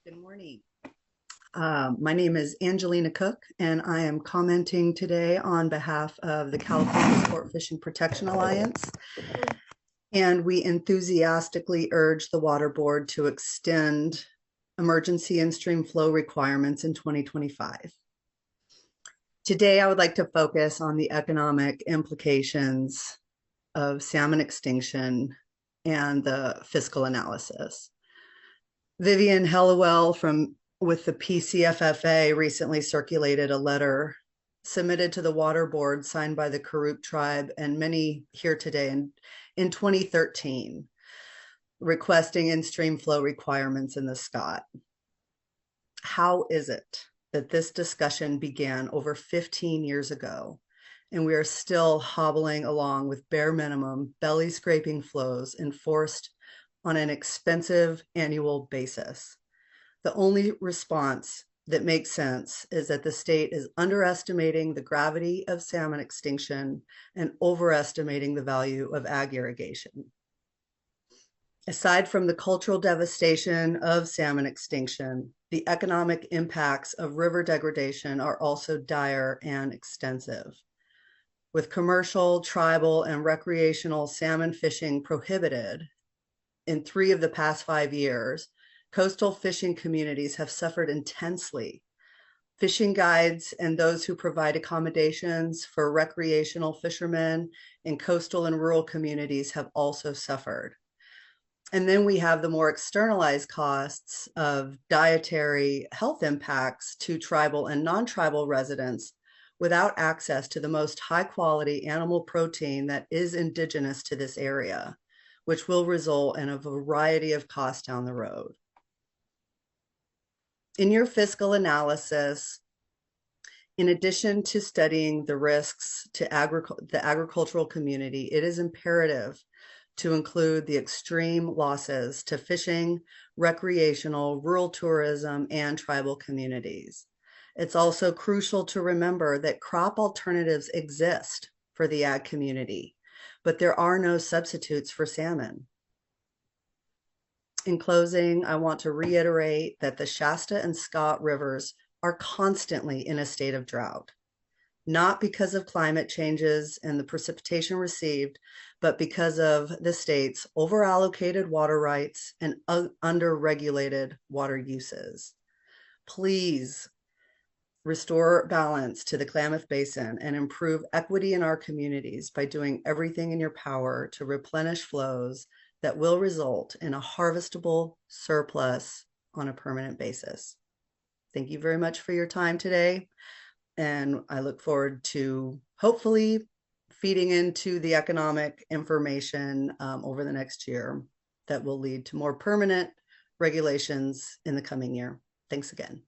Good morning. My name is Angelina Cook, and I am commenting today on behalf of the California Sport Fishing Protection Alliance. And we enthusiastically urge the Water Board to extend emergency and stream flow requirements in 2025. Today, I would like to focus on the economic implications of salmon extinction and the fiscal analysis. Vivian Hellewell with the PCFFA recently circulated a letter submitted to the Water Board signed by the Karuk tribe and many here today in 2013, requesting in-stream flow requirements in the Scott. How is it that this discussion began over 15 years ago and we are still hobbling along with bare minimum belly scraping flows enforced on an expensive annual basis? The only response that makes sense is that the state is underestimating the gravity of salmon extinction and overestimating the value of ag irrigation. Aside from the cultural devastation of salmon extinction, the economic impacts of river degradation are also dire and extensive. With commercial, tribal, and recreational salmon fishing prohibited in 3 of the past 5 years, coastal fishing communities have suffered intensely. Fishing guides and those who provide accommodations for recreational fishermen in coastal and rural communities have also suffered. And then we have the more externalized costs of dietary health impacts to tribal and non-tribal residents without access to the most high-quality animal protein that is indigenous to this area, which will result in a variety of costs down the road. In your fiscal analysis, in addition to studying the risks to the agricultural community, it is imperative to include the extreme losses to fishing, recreational, rural tourism, and tribal communities. It's also crucial to remember that crop alternatives exist for the ag community, but there are no substitutes for salmon. In closing, I want to reiterate that the Shasta and Scott rivers are constantly in a state of drought, not because of climate changes and the precipitation received, but because of the state's overallocated water rights and under-regulated water uses. Please restore balance to the Klamath Basin and improve equity in our communities by doing everything in your power to replenish flows that will result in a harvestable surplus on a permanent basis. Thank you very much for your time today. And I look forward to hopefully feeding into the economic information over the next year that will lead to more permanent regulations in the coming year. Thanks again.